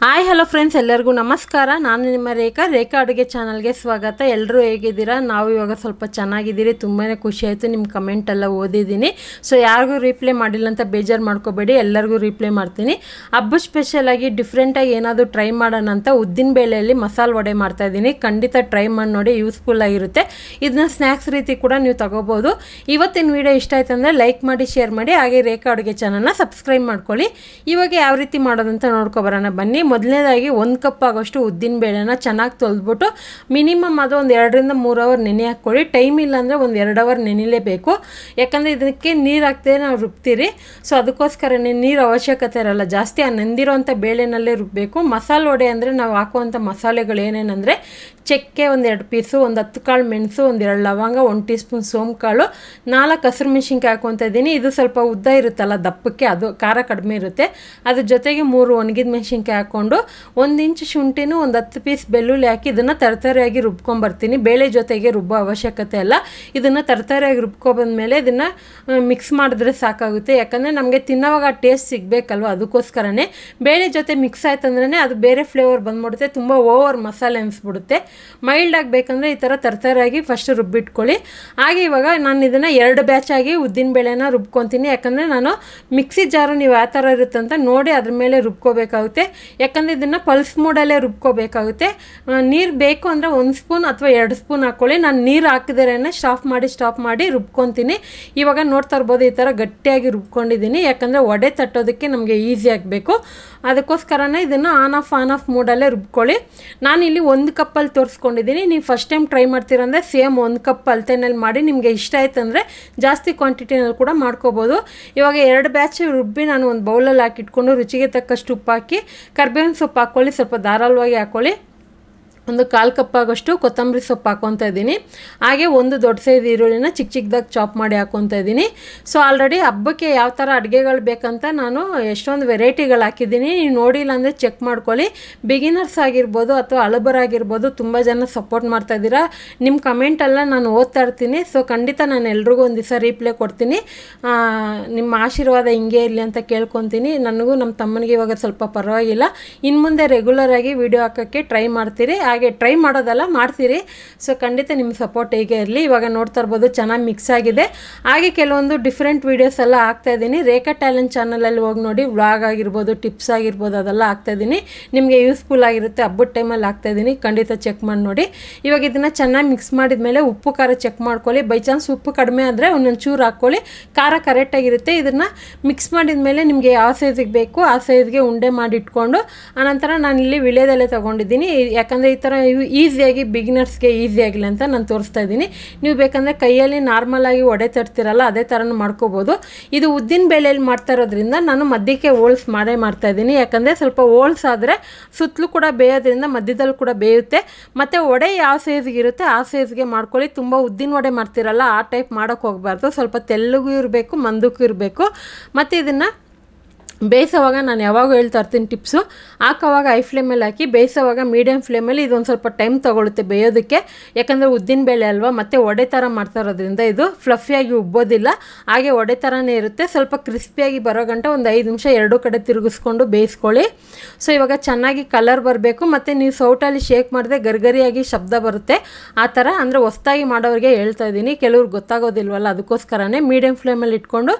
Hi hello friends, ಎಲ್ಲರಿಗೂ ನಮಸ್ಕಾರ. ನಾನು ನಿಮ್ಮ ರೇಖಾ ಅಡುಗೆ ಚಾನಲ್ಗೆ ಸ್ವಾಗತ. ಎಲ್ಲರೂ ಹೇಗಿದ್ದೀರಾ? ನಾವು ಇವಾಗ ಸ್ವಲ್ಪ ಚೆನ್ನಾಗಿದ್ದೀರಿ. ತುಂಬಾ ಖುಷಿ ಆಯಿತು, ನಿಮ್ಮ ಕಮೆಂಟ್ ಎಲ್ಲ ಓದಿದ್ದೀನಿ. ಸೊ ಯಾರಿಗೂ ರಿಪ್ಲೈ ಮಾಡಿಲ್ಲ ಅಂತ ಬೇಜಾರು ಮಾಡ್ಕೋಬೇಡಿ, ಎಲ್ಲರಿಗೂ ರಿಪ್ಲೈ ಮಾಡ್ತೀನಿ. ಹಬ್ಬ ಸ್ಪೆಷಲಾಗಿ ಡಿಫ್ರೆಂಟಾಗಿ ಏನಾದರೂ ಟ್ರೈ ಮಾಡೋಣ ಅಂತ ಉದ್ದಿನ ಬೇಳೆಯಲ್ಲಿ ಮಸಾಲೆ ವಡೆ ಮಾಡ್ತಾಯಿದ್ದೀನಿ. ಖಂಡಿತ ಟ್ರೈ ಮಾಡಿ ನೋಡಿ, ಯೂಸ್ಫುಲ್ ಆಗಿರುತ್ತೆ. ಇದನ್ನ ಸ್ನ್ಯಾಕ್ಸ್ ರೀತಿ ಕೂಡ ನೀವು ತಗೋಬೋದು. ಇವತ್ತಿನ ವಿಡಿಯೋ ಇಷ್ಟ ಆಯ್ತು ಅಂದರೆ ಲೈಕ್ ಮಾಡಿ, ಶೇರ್ ಮಾಡಿ, ಹಾಗೆ ರೇಖಾ ಅಡುಗೆ ಚಾನಲ್ನ ಸಬ್ಸ್ಕ್ರೈಬ್ ಮಾಡ್ಕೊಳ್ಳಿ. ಇವಾಗ ಯಾವ ರೀತಿ ಮಾಡೋದಂತ ನೋಡ್ಕೊಬರೋಣ ಬನ್ನಿ. ಮೊದಲನೇದಾಗಿ 1 ಕಪ್ ಆಗೋಷ್ಟು ಉದ್ದಿನ ಬೇಳೆನ ಚೆನ್ನಾಗಿ ತೊಳೆದ್ಬಿಟ್ಟು ಮಿನಿಮಮ್ ಅದು ಒಂದು 2 ರಿಂದ 3 ಅವರ್ ನೆನೆ ಹಾಕ್ಕೊಳ್ಳಿ. ಟೈಮ್ ಇಲ್ಲ ಅಂದರೆ ಒಂದು 2 ಅವರ್ ನೆನೆಲೇಬೇಕು. ಯಾಕಂದರೆ ಇದಕ್ಕೆ ನೀರು ಹಾಕ್ತೇ ನಾವು ರುಬ್ತೀರಿ. ಸೊ ಅದಕ್ಕೋಸ್ಕರನೇ ನೀರು ಅವಶ್ಯಕತೆ ಇರಲ್ಲ ಜಾಸ್ತಿ. ಆ ನೆಂದಿರೋಂಥ ಬೇಳೆನಲ್ಲೇ ರುಬ್ಬಬೇಕು. ಮಸಾಲೆ ವಡೆ ಅಂದರೆ ನಾವು ಹಾಕುವಂಥ ಮಸಾಲೆಗಳು ಏನೇನೆಂದರೆ ಚಕ್ಕೆ ಒಂದು 2 ಪೀಸು, ಒಂದು 10 ಕಾಳು ಮೆಣಸು, ಒಂದು 2 ಲವಂಗ, 1 ಟೀ ಸ್ಪೂನ್ ಸೋಂಪು ಕಾಳು, 4 ಹಸಿರು ಮೆಣಸಿನ್ಕಾಯಿ ಹಾಕ್ಕೊತಾ ಇದ್ದೀನಿ. ಇದು ಸ್ವಲ್ಪ ಉದ್ದ ಇರುತ್ತಲ್ಲ ದಪ್ಪಕ್ಕೆ, ಅದು ಖಾರ ಕಡಿಮೆ ಇರುತ್ತೆ. ಅದ್ರ ಜೊತೆಗೆ 3 ಒಣಗಿದ ಮೆಣಸಿನ್ಕಾಯಿ ಹಾಕ್ಕೊಂಡು 1 ಇಂಚ್ ಶುಂಠಿನೂ, ಒಂದು 10 ಪೀಸ್ ಬೆಳ್ಳುಳ್ಳಿ ಹಾಕಿ ಇದನ್ನು ತರತರಿಯಾಗಿ ರುಬ್ಕೊಂಬರ್ತೀನಿ. ಬೇಳೆ ಜೊತೆಗೆ ರುಬ್ಬೋ ಅವಶ್ಯಕತೆ ಇಲ್ಲ. ಇದನ್ನು ತರತರಿಯಾಗಿ ರುಬ್ಕೊಬಂದ್ಮೇಲೆ ಇದನ್ನು ಮಿಕ್ಸ್ ಮಾಡಿದ್ರೆ ಸಾಕಾಗುತ್ತೆ. ಯಾಕಂದರೆ ನಮಗೆ ತಿನ್ನೋವಾಗ ಟೇಸ್ಟ್ ಸಿಗಬೇಕಲ್ವ, ಅದಕ್ಕೋಸ್ಕರನೇ. ಬೇಳೆ ಜೊತೆ ಮಿಕ್ಸ್ ಆಯ್ತು ಅಂದ್ರೆ ಅದು ಬೇರೆ ಫ್ಲೇವರ್ ಬಂದ್ಬಿಡುತ್ತೆ, ತುಂಬ ಓವರ್ ಮಸಾಲೆ ಅನಿಸ್ಬಿಡುತ್ತೆ. ಮೈಲ್ಡ್ ಆಗಬೇಕಂದ್ರೆ ಈ ಥರ ತರತರಿಯಾಗಿ ಫಸ್ಟ್ ರುಬ್ಬಿಟ್ಕೊಳ್ಳಿ. ಹಾಗೆ ಇವಾಗ ನಾನು ಇದನ್ನು 2 ಬ್ಯಾಚ್ ಆಗಿ ಉದ್ದಿನ ಬೇಳೆನ ರುಬ್ಕೊತೀನಿ. ಯಾಕಂದರೆ ನಾನು ಮಿಕ್ಸಿ ಜಾರು ನೀವು ಯಾವ ಥರ ಇರುತ್ತೆ ಅಂತ ನೋಡಿ ಅದ್ರ ಮೇಲೆ ರುಬ್ಕೋಬೇಕಾಗುತ್ತೆ. ಯಾಕಂದರೆ ಇದನ್ನು ಪಲ್ಸ್ ಮೂಡಲ್ಲೇ ರುಬ್ಕೋಬೇಕಾಗುತ್ತೆ. ನೀರು ಬೇಕು ಅಂದರೆ 1 ಸ್ಪೂನ್ ಅಥವಾ 2 ಸ್ಪೂನ್ ಹಾಕ್ಕೊಳ್ಳಿ. ನಾನು ನೀರು ಹಾಕಿದ್ರೇ ಸ್ಟಾಪ್ ಮಾಡಿ ರುಬ್ಕೊತೀನಿ. ಇವಾಗ ನೋಡ್ತಾ ಇರ್ಬೋದು, ಈ ಥರ ಗಟ್ಟಿಯಾಗಿ ರುಬ್ಕೊಂಡಿದ್ದೀನಿ. ಯಾಕಂದರೆ ವಡೆ ತಟ್ಟೋದಕ್ಕೆ ನಮಗೆ ಈಸಿ ಆಗಬೇಕು. ಅದಕ್ಕೋಸ್ಕರನೇ ಇದನ್ನು ಆನ್ ಆಫ್ ಮೂಡಲ್ಲೇ ರುಬ್ಕೊಳ್ಳಿ. ನಾನಿಲ್ಲಿ 1 ಕಪ್ಪಲ್ಲಿ ತೋರಿಸ್ಕೊಂಡಿದ್ದೀನಿ. ನೀವು ಫಸ್ಟ್ ಟೈಮ್ ಟ್ರೈ ಮಾಡ್ತೀರಂದರೆ ಸೇಮ್ 1 ಕಪ್ ಅಳತೆನಲ್ಲಿ ಮಾಡಿ. ನಿಮಗೆ ಇಷ್ಟ ಆಯ್ತು ಅಂದರೆ ಜಾಸ್ತಿ ಕ್ವಾಂಟಿಟಿನಲ್ಲಿ ಕೂಡ ಮಾಡ್ಕೋಬೋದು. ಇವಾಗ 2 ಬ್ಯಾಚ್ ರುಬ್ಬಿ ನಾನು ಒಂದು ಬೌಲಲ್ಲಿ ಹಾಕಿಟ್ಕೊಂಡು ರುಚಿಗೆ ತಕ್ಕಷ್ಟು ಉಪ್ಪು ಹಾಕಿ, ಕರ್ಬೇವಿನ ಸೊಪ್ಪು ಹಾಕ್ಕೊಳ್ಳಿ, ಸ್ವಲ್ಪ ಧಾರಾಳವಾಗಿ ಹಾಕ್ಕೊಳ್ಳಿ. ಒಂದು 1/4 ಕಪ್ ಆಗೋಷ್ಟು ಕೊತ್ತಂಬರಿ ಸೊಪ್ಪು ಹಾಕ್ಕೊತಾ ಇದ್ದೀನಿ. ಹಾಗೆ 1 ದೊಡ್ಡ ಸೈಜ್ ಈರುಳ್ಳಿನ ಚಿಕ್ಕದಾಗಿ ಚಾಪ್ ಮಾಡಿ ಹಾಕ್ಕೊತಾ ಇದ್ದೀನಿ. ಸೊ ಆಲ್ರೆಡಿ ಹಬ್ಬಕ್ಕೆ ಯಾವ ಥರ ಅಡುಗೆಗಳು ಬೇಕಂತ ನಾನು ಎಷ್ಟೊಂದು ವೆರೈಟಿಗಳು ಹಾಕಿದ್ದೀನಿ. ನೀವು ನೋಡಿಲ್ಲ ಅಂದರೆ ಚೆಕ್ ಮಾಡ್ಕೊಳ್ಳಿ. ಬಿಗಿನರ್ಸ್ ಆಗಿರ್ಬೋದು ಅಥವಾ ಹಳಬರಾಗಿರ್ಬೋದು, ತುಂಬ ಜನ ಸಪೋರ್ಟ್ ಮಾಡ್ತಾಯಿದ್ದೀರಾ. ನಿಮ್ಮ ಕಮೆಂಟೆಲ್ಲ ನಾನು ಓದ್ತಾ ಇರ್ತೀನಿ. ಸೊ ಖಂಡಿತ ನಾನು ಎಲ್ರಿಗೂ ಒಂದು ದಿವಸ ರೀಪ್ಲೈ ಕೊಡ್ತೀನಿ. ನಿಮ್ಮ ಆಶೀರ್ವಾದ ಹಿಂಗೆ ಇರಲಿ ಅಂತ ಕೇಳ್ಕೊತೀನಿ. ನನಗೂ ನಮ್ಮ ತಮ್ಮನಿಗೆ ಇವಾಗ ಸ್ವಲ್ಪ ಪರವಾಗಿಲ್ಲ. ಇನ್ನು ಮುಂದೆ ರೆಗ್ಯುಲರಾಗಿ ವಿಡಿಯೋ ಹಾಕೋಕ್ಕೆ ಟ್ರೈ ಮಾಡ್ತೀರಿ. ಹಾಗೆ ಟ್ರೈ ಮಾಡೋದಲ್ಲ, ಮಾಡ್ತೀರಿ. ಸೊ ಖಂಡಿತ ನಿಮ್ಮ ಸಪೋರ್ಟ್ ಹೇಗೆ ಇರಲಿ. ಇವಾಗ ನೋಡ್ತಾ ಇರ್ಬೋದು, ಚೆನ್ನಾಗಿ ಮಿಕ್ಸ್ ಆಗಿದೆ. ಹಾಗೆ ಕೆಲವೊಂದು ಡಿಫ್ರೆಂಟ್ ವೀಡಿಯೋಸ್ ಎಲ್ಲ ಹಾಕ್ತಾಯಿದ್ದೀನಿ. ರೇಖಾ ಟ್ಯಾಲೆಂಟ್ ಚಾನಲಲ್ಲಿ ಹೋಗಿ ನೋಡಿ. ವ್ಲಾಗ್ ಆಗಿರ್ಬೋದು, ಟಿಪ್ಸ್ ಆಗಿರ್ಬೋದು, ಅದೆಲ್ಲ ಹಾಕ್ತಾಯಿದ್ದೀನಿ. ನಿಮಗೆ ಯೂಸ್ಫುಲ್ ಆಗಿರುತ್ತೆ. ಹಬ್ಬದ ಟೈಮಲ್ಲಿ ಹಾಕ್ತಾಯಿದ್ದೀನಿ, ಖಂಡಿತ ಚೆಕ್ ಮಾಡಿ ನೋಡಿ. ಇವಾಗ ಇದನ್ನು ಚೆನ್ನಾಗಿ ಮಿಕ್ಸ್ ಮಾಡಿದ ಮೇಲೆ ಉಪ್ಪು ಖಾರ ಚೆಕ್ ಮಾಡ್ಕೊಳ್ಳಿ. ಬೈ ಚಾನ್ಸ್ ಉಪ್ಪು ಕಡಿಮೆ ಆದರೆ ಒಂದೊಂದು ಚೂರು ಹಾಕ್ಕೊಳ್ಳಿ. ಖಾರ ಕರೆಕ್ಟಾಗಿರುತ್ತೆ. ಇದನ್ನು ಮಿಕ್ಸ್ ಮಾಡಿದ ಮೇಲೆ ನಿಮಗೆ ಯಾವ ಸೈಜಿಗೆ ಬೇಕು ಆ ಸೈಜ್ಗೆ ಉಂಡೆ ಮಾಡಿ ಇಟ್ಕೊಂಡು, ಆನಂತರ ನಾನಿಲ್ಲಿ ವಿಳ್ಯದೆಲೆ ತೊಗೊಂಡಿದ್ದೀನಿ. ಯಾಕಂದರೆ ಈ ಥರ ಈಸಿಯಾಗಿ ಬಿಗಿನರ್ಸ್ಗೆ ಈಸಿ ಆಗಿಲ್ಲ ಅಂತ ನಾನು ತೋರಿಸ್ತಾ ಇದ್ದೀನಿ. ನೀವು ಬೇಕಂದರೆ ಕೈಯಲ್ಲಿ ನಾರ್ಮಲಾಗಿ ವಡೆ ತರ್ತಿರಲ್ಲ, ಅದೇ ಥರನೂ ಮಾಡ್ಕೋಬೋದು. ಇದು ಉದ್ದಿನ ಬೇಳೆಯಲ್ಲಿ ಮಾಡ್ತಾ ಇರೋದ್ರಿಂದ ನಾನು ಮಧ್ಯಕ್ಕೆ ಹೋಲ್ಸ್ ಮಾಡ್ತಾ ಇದ್ದೀನಿ. ಯಾಕಂದರೆ ಸ್ವಲ್ಪ ಹೋಲ್ಸ್ ಆದರೆ ಸುತ್ತಲೂ ಕೂಡ ಬೇಯೋದ್ರಿಂದ ಮಧ್ಯದಲ್ಲಿ ಕೂಡ ಬೇಯುತ್ತೆ. ಮತ್ತು ವಡೆ ಯಾವ ಸೈಜ್ಗೆ ಇರುತ್ತೆ ಆ ಸೈಜ್ಗೆ ಮಾಡ್ಕೊಳ್ಳಿ. ತುಂಬ ಉದ್ದಿನ ವಡೆ ಮಾಡ್ತಿರಲ್ಲ ಆ ಟೈಪ್ ಮಾಡೋಕ್ಕೆ ಹೋಗಬಾರ್ದು. ಸ್ವಲ್ಪ ತೆಳ್ಳಗೂ ಇರಬೇಕು, ಮಂದಕ್ಕೂ ಇರಬೇಕು. ಮತ್ತು ಇದನ್ನು ಬೇಯಿಸೋವಾಗ ನಾನು ಯಾವಾಗೂ ಹೇಳ್ತಾ ಇರ್ತೀನಿ ಟಿಪ್ಸು. ಹಾಕೋವಾಗ ಹೈ ಫ್ಲೇಮಲ್ಲಿ ಹಾಕಿ, ಬೇಯಿಸೋವಾಗ ಮೀಡಿಯಮ್ ಫ್ಲೇಮಲ್ಲಿ. ಇದೊಂದು ಸ್ವಲ್ಪ ಟೈಮ್ ತೊಗೊಳುತ್ತೆ ಬೇಯೋದಕ್ಕೆ. ಯಾಕಂದರೆ ಉದ್ದಿನ ಬೇಳೆ ಅಲ್ವಾ, ಮತ್ತು ವಡೆ ಥರ ಮಾಡ್ತಾ ಇರೋದ್ರಿಂದ ಇದು ಫ್ಲಫಿಯಾಗಿ ಉಬ್ಬೋದಿಲ್ಲ. ಹಾಗೆ ವಡೆ ಥರನೇ ಇರುತ್ತೆ. ಸ್ವಲ್ಪ ಕ್ರಿಸ್ಪಿಯಾಗಿ ಬರೋ ಗಂಟ ಒಂದು 5 ನಿಮಿಷ 2 ಕಡೆ ತಿರುಗಿಸ್ಕೊಂಡು ಬೇಯಿಸ್ಕೊಳ್ಳಿ. ಸೊ ಇವಾಗ ಚೆನ್ನಾಗಿ ಕಲರ್ ಬರಬೇಕು. ಮತ್ತು ನೀವು ಸೌಟಲ್ಲಿ ಶೇಕ್ ಮಾಡಿದ್ರೆ ಗರಿಗರಿಯಾಗಿ ಶಬ್ದ ಬರುತ್ತೆ. ಆ ಥರ ಅಂದರೆ ಹೊಸ್ದಾಗಿ ಮಾಡೋರಿಗೆ ಹೇಳ್ತಾ ಇದ್ದೀನಿ, ಕೆಲವ್ರಿಗೆ ಗೊತ್ತಾಗೋದಿಲ್ವಲ್ಲ, ಅದಕ್ಕೋಸ್ಕರನೇ ಮೀಡಿಯಮ್ ಫ್ಲೇಮಲ್ಲಿ ಇಟ್ಕೊಂಡು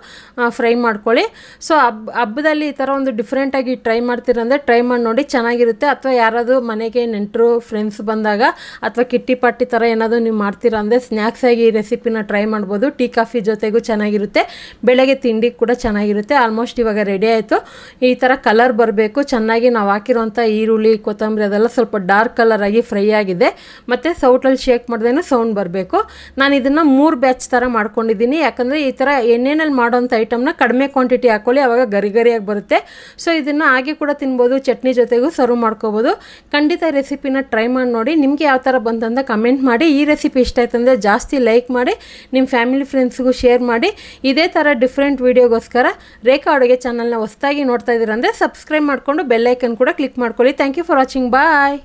ಫ್ರೈ ಮಾಡ್ಕೊಳ್ಳಿ. ಸೊ ಹಬ್ಬದಲ್ಲಿ ಈ ಥರ ಒಂದು ಡಿಫ್ರೆಂಟಾಗಿ ಟ್ರೈ ಮಾಡ್ತೀರಂದರೆ ಟ್ರೈ ಮಾಡಿ ನೋಡಿ, ಚೆನ್ನಾಗಿರುತ್ತೆ. ಅಥವಾ ಯಾರಾದರೂ ಮನೆಗೆ ನೆಂಟರು ಫ್ರೆಂಡ್ಸ್ ಬಂದಾಗ ಅಥವಾ ಕಿಟ್ಟಿ ಪಾರ್ಟಿ ಥರ ಏನಾದರೂ ನೀವು ಮಾಡ್ತೀರಾ ಅಂದರೆ ಸ್ನ್ಯಾಕ್ಸ್ ಆಗಿ ಈ ರೆಸಿಪಿನ ಟ್ರೈ ಮಾಡ್ಬೋದು. ಟೀ ಕಾಫಿ ಜೊತೆಗೂ ಚೆನ್ನಾಗಿರುತ್ತೆ, ಬೆಳಗ್ಗೆ ತಿಂಡಿ ಕೂಡ ಚೆನ್ನಾಗಿರುತ್ತೆ. ಆಲ್ಮೋಸ್ಟ್ ಇವಾಗ ರೆಡಿ ಆಯಿತು. ಈ ಥರ ಕಲರ್ ಬರಬೇಕು ಚೆನ್ನಾಗಿ. ನಾವು ಹಾಕಿರೋಂಥ ಈರುಳ್ಳಿ, ಕೊತ್ತಂಬರಿ ಅದೆಲ್ಲ ಸ್ವಲ್ಪ ಡಾರ್ಕ್ ಕಲರ್ ಆಗಿ ಫ್ರೈ ಆಗಿದೆ. ಮತ್ತು ಸೌಟಲ್ಲಿ ಶೇಕ್ ಮಾಡಿದೇನೂ ಸೌಂಡ್ ಬರಬೇಕು. ನಾನು ಇದನ್ನು 3 ಬ್ಯಾಚ್ ಥರ ಮಾಡ್ಕೊಂಡಿದ್ದೀನಿ. ಯಾಕಂದರೆ ಈ ಥರ ಎಣ್ಣೆನಲ್ಲಿ ಮಾಡೋಂಥ ಐಟಮ್ನ ಕಡಿಮೆ ಕ್ವಾಂಟಿಟಿ ಹಾಕ್ಕೊಳ್ಳಿ, ಆವಾಗ ಗರಿಗರಿಯಾಗಿ ಬರುತ್ತೆ. ಸೊ ಇದನ್ನು ಹಾಗೆ ಕೂಡ ತಿನ್ಬೋದು, ಚಟ್ನಿ ಜೊತೆಗೂ ಸರ್ವ್ ಮಾಡ್ಕೋಬೋದು. ಖಂಡಿತ ರೆಸಿಪಿನ ಟ್ರೈ ಮಾಡಿ ನೋಡಿ. ನಿಮಗೆ ಯಾವ ಥರ ಬಂತಂತ ಕಮೆಂಟ್ ಮಾಡಿ. ಈ ರೆಸಿಪಿ ಇಷ್ಟ ಆಯ್ತು ಅಂದರೆ ಜಾಸ್ತಿ ಲೈಕ್ ಮಾಡಿ, ನಿಮ್ಮ ಫ್ಯಾಮಿಲಿ ಫ್ರೆಂಡ್ಸ್ಗೂ ಶೇರ್ ಮಾಡಿ. ಇದೇ ಥರ ಡಿಫ್ರೆಂಟ್ ವೀಡಿಯೋಗೋಸ್ಕರ ರೇಖಾ ಅಡುಗೆ ಚಾನಲ್ನ ಹೊಸದಾಗಿ ನೋಡ್ತಾ ಇದ್ದೀರಂದರೆ ಸಬ್ಸ್ಕ್ರೈಬ್ ಮಾಡಿಕೊಂಡು ಬೆಲ್ ಐಕನ್ ಕೂಡ ಕ್ಲಿಕ್ ಮಾಡ್ಕೊಳ್ಳಿ. Thank you for watching. Bye.